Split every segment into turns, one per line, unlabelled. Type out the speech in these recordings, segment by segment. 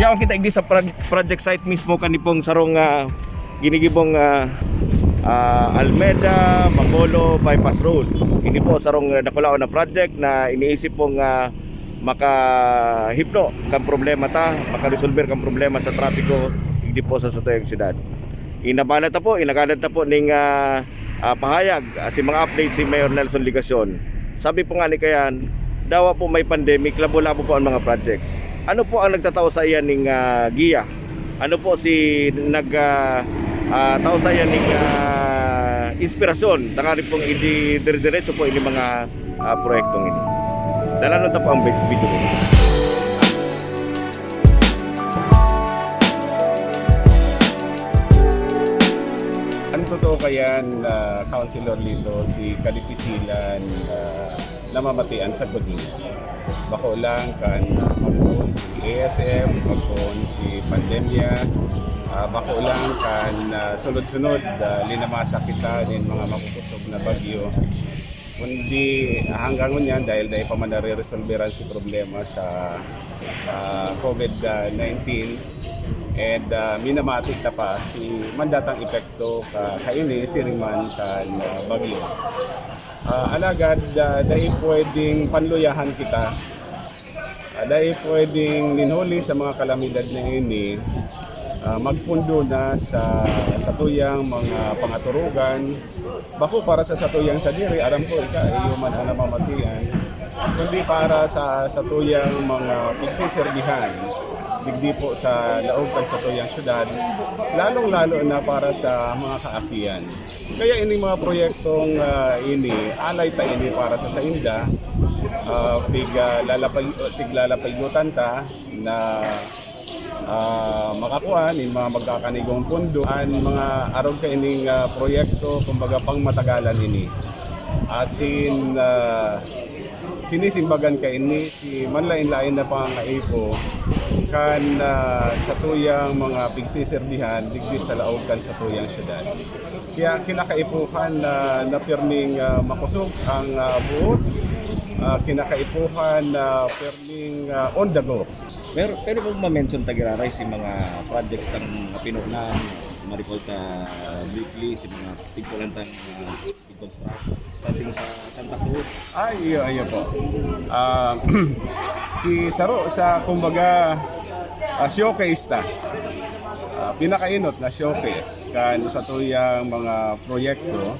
Kaya kita igdi sa project site mismo kanipong sarong ginigibong Almeda, Bacolod Bypass Road. Ini po sarong nakulao na project na iniisip pong makahipno kang problema makaresolver kang problema sa trapiko hindi po sa satuyang syudad. Inagalan ta po ning pahayag si mga update si Mayor Nelson Ligacion. Sabi po nga ni kayan, dawa po may pandemic, labo-labo po ang mga projects. Ano po ang nagtatao sa iyan ning giya? Ano po si tao sa iyan ning inspirasyon? Takari pong hindi dire-diretso po ini mga proyektong ini. Dalanon ta po ang video nito.
Ang totoo kayan, Councilor Lito, si Kalipisilan namamatian sa Godin. Bako lang kan magpon si ASM, magpon si pandemya, bako lang kan sunod-sunod linamasa kita din mga makukusog na bagyo. Kundi hanggang ngunyan dahil pa man nare-resolveran si problema sa COVID-19 and minamatik ta pa si mandatang epekto kaini siriman kan bagyo. Alagad dahil pwedeng panluyahan kita, dahil pwedeng ninhuli sa mga kalamidad na ini, magpundo na sa satuyang mga pangaturugan, bako para sa satuyang sa diri, aram ko iyo man ang namamatian, kundi para sa satuyang mga pagsiserbihan, digdi po sa laog ng satuyang syudad, lalong-lalo na para sa mga kaakian. Kaya ini mga proyektong ini, alay ta ini para sa inda, tiglalapaygutan ta na makakuan in mga magkakanigong pundo an mga arog ka ining proyekto kumbaga pang matagalan ini. Asin sinisimbagan ka ini si manlain-lain na pangaipo kan sa tuyang mga pigsiserbihan digdi sa laog kan sa tuyang syudad. Kaya kinakaipuhan na pirming makusog ang buot, kinakaipuhan na pirming on the go.
Pero kung ma-mention tagiraray si mga projects ng pinunan, Maricolta Weekly, si mga tigpulantang i-construct starting sa Santa Cruz.
Iyo po. Si Saro sa kumbaga showcase ta. Pinakainot na showcase kan sa tuyang mga proyekto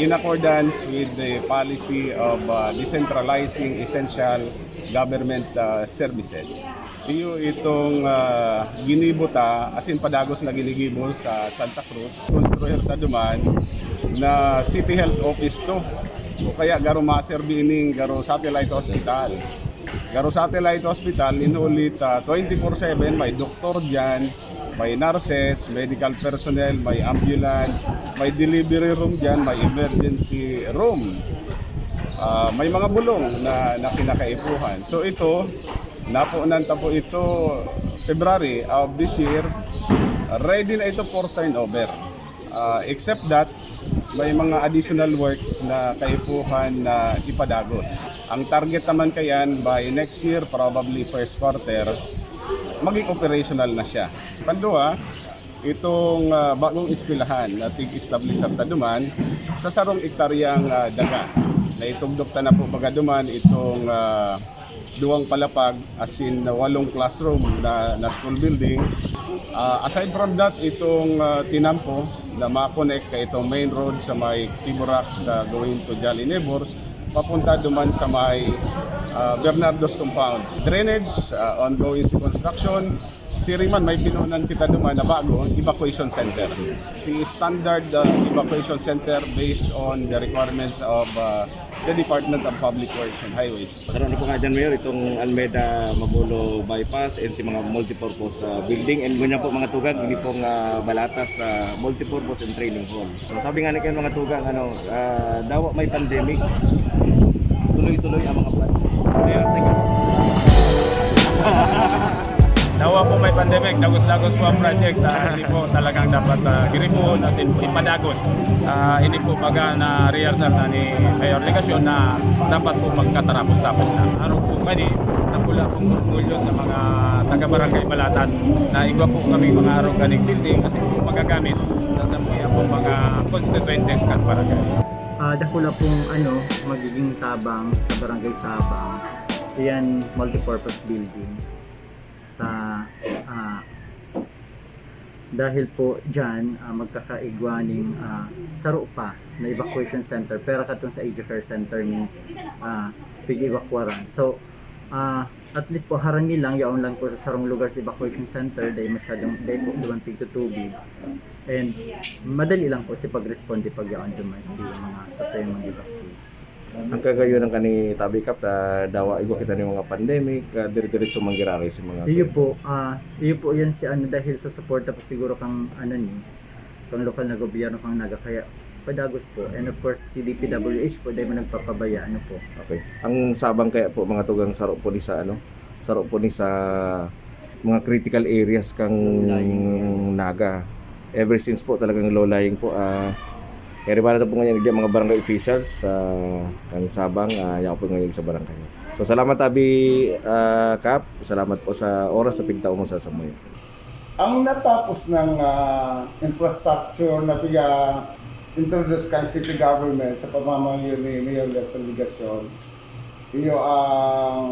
in accordance with the policy of decentralizing essential government services. Iyo itong ginibuta asin padagos na ginigibol sa Santa Cruz. Construyer ta duman na City Health Office to o kaya garo maserbi ining garo satellite hospital. Garo satellite hospital inulit 24/7 may doktor diyan, may nurses, medical personnel, may ambulance, may delivery room diyan, may emergency room. May mga bulong na kinakaipuhan. So ito, napunan ta po ito February of this year. Ready na ito for turnover. Except that, may mga additional works na kaipuhan na ipadagos. Ang target naman kayan by next year, probably first quarter, maging operational na siya. Pandua, itong bagong eskwelahan na tig-establish sa Taduman sa sarong ektaryang daga. Na itugdok na po Bagaduman itong duwang palapag as in 8 classroom na school building. Aside from that, itong tinampo na ma-connect ka itong main road sa may Tiburak na going to Jolly Neighbors, papunta duman sa may Bernardo's Compound. Drainage, ongoing construction. Siriman may pinunan kita duman na bago, evacuation center. Si standard evacuation center based on the requirements of the Department of Public Works and Highways.
Karoon po nga dyan, Mayor, itong Almeda Bacolod Bypass and si mga multipurpose building and ganyan po mga tugang, hindi pong balatas multipurpose and training hall. So sabi nga ni kayo mga tugang, daw may pandemic, tuloy-tuloy ang mga plans. Mayor, thank you.
Dawa po may pandemic, dagos-dagos po ang project, hindi po talagang dapat giripon at ipadagos. Hindi po baga na rehearsal na ni Mayor Ligacion na dapat po magkatarapos-tapos na. Araw po pwede, napula pong murmulyo sa mga taga-barangay Balatas na igwa po kami mga organic building kasi po magagamit sa sampuyan po mga constituentes at barangay.
Dako na pong magiging tabang sa Barangay Sabang. Yan, multipurpose building. Dahil po dyan, magkakaigwaning saro pa na evacuation center. Pero katong sa Asia Care Center ni pig-evacuaran. So, at least po harami lang, yaon lang po sa sarong lugar sa evacuation center dahil po dumantig to tubig. And madali lang po si pag-responde pag yaon duman si mga sa tayo mga evacuees.
Ang kagayon ng kani tabikap dawa igwa kita ni mga pandemic, dire-diretso manggirari si mga
Iyo po yan si dahil sa suporta po siguro kang kang lokal na gobyerno kang naga kaya padagos po, and of course si DPWH po dahil nagpapabaya po.
Okay. Ang Sabang kaya po mga tugang saro po ni sa saro po ni sa mga critical areas kang naga. Ever since po talagang low lying po kaya ba na po ngayon mga barangay officials kang Sabang yan po ngayon sa barangay. So salamat Tabi Kap, salamat po sa oras sa pigtao mo sa Samoy.
Ang natapos ng infrastructure na introduce kang city government sa pamamagitan ni Mayor Nelson Ligacion, iyo ang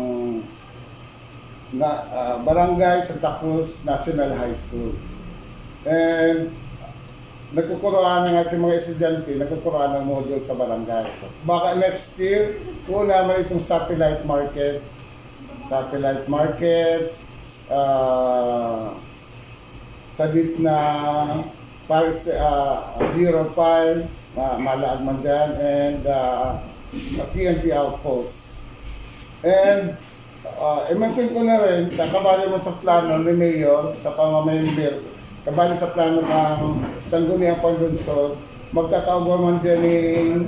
Barangay Santa Cruz National High School. And nagkukuruan nga sa mga estudyante, nagkukuruan ng module sa barangay. Baka next year, una naman itong satellite market, sa dit na Paris Bureau File, malaag man dyan, and PNP outpost. And i-mention ko na rin, kabali mo sa plano ni Mayor, sa pamamember, kabali sa plano ng Sangguniang Panlunsod, magkakaagaman din ng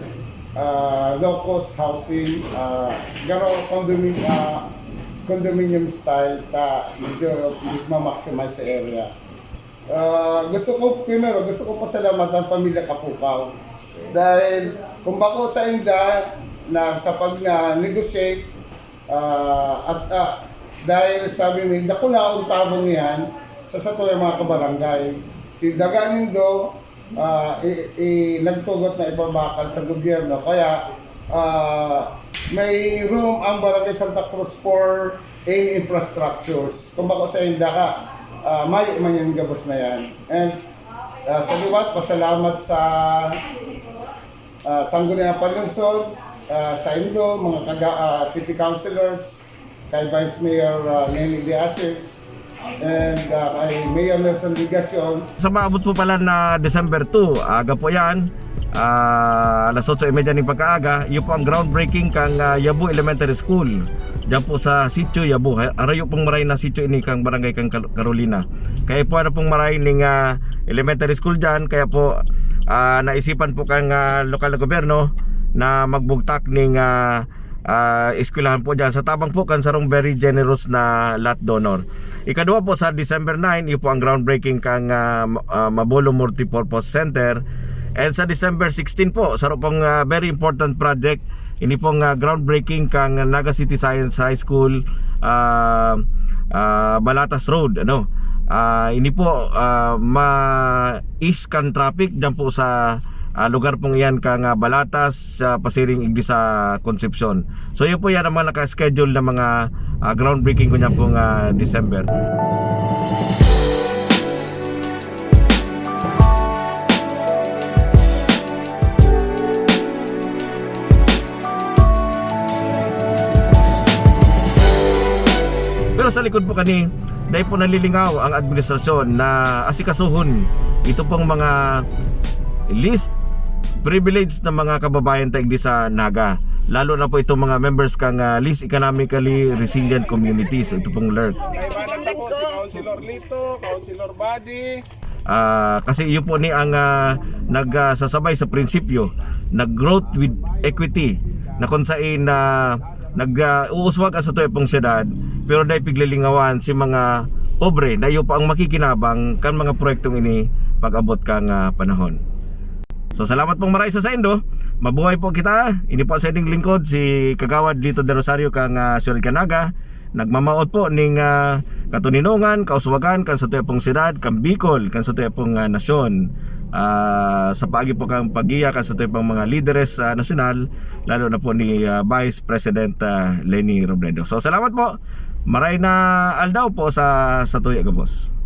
low-cost housing, garo condominium style, medyo ma-maximize sa area. Gusto ko pasalamat ang pamilya Kapukaw. Dahil kung bako sa inda na sa pag-negotiate dahil sabi ni, dako na ang tabong yan sa satuloy mga kabarangay. Si Daganindo nagtugot na ibabakal sa gobyerno. Kaya may room ang Barangay Santa Cruz for any infrastructures. Kung bako sa inda ka, may man yung gabos na yan. And sa liwat, pasalamat sa Sangguniang Panlunsod, sa Indo, mga city councilors, kay Vice Mayor Nenny De Asis, and kay Mayor Nelson Ligacion.
Sa maabot po pala na December 2, aga po yan, alas 8:30 ng pagkaaga, yun po ang groundbreaking kang Yabu Elementary School. Diyan po sa Sitio Yabu. Arayo pong maray na sitio ini kang barangay kang Carolina. Kaya po pong maray ning elementary school dyan. Kaya po naisipan po kang lokal na gobyerno na magbugtak ning eskwelahan po dyan. Sa tabang po kan sarong very generous na lot donor. Ikadua po sa December 9, yun po ang groundbreaking kang Mabolo Multipurpose Center. And sa December 16 po, sarong pong very important project. Ini pong groundbreaking kang Naga City Science High School Balatas Road. Ini po ma-east kan traffic dyan po sa lugar pong iyan kang Balatas sa Pasiring Igdi sa Concepcion. So yun po yan ang mga naka-schedule na mga groundbreaking ko niyan pong December. Pero sa likod po kani, dahil po nalilingaw ang administrasyon na asikasuhon ito pong mga least privileged na mga kababayan tayo sa Naga. Lalo na po itong mga members kang least economically resilient communities. Ito pong LERC.
Si Councilor Lito, Councilor Buddy.
Kasi yun po ni ang nagsasabay sa prinsipyo na growth with equity na kung saan nag-uuswag sa to'y pong syudad pero dahil piglilingawan si mga pobre na iyo po ang makikinabang kan mga proyektong ini pag-abot kang panahon. So salamat pong maray sa Indo. Mabuhay po kita. Ini po sa inyong lingkod si Kagawad Lito de Rosario kang Sir Kanaga. nagmamaot po ning katuninungan, kauswagan kan sa tuyang pong syudad, kan Bicol, kan sa tuyang pong nasyon. Sa paagi po kang pagiya kan sa tuyang pong mga lideres nasyonal, lalo na po ni Vice President Leni Robredo. So salamat po. Maray na aldaw po sa tuya ka boss.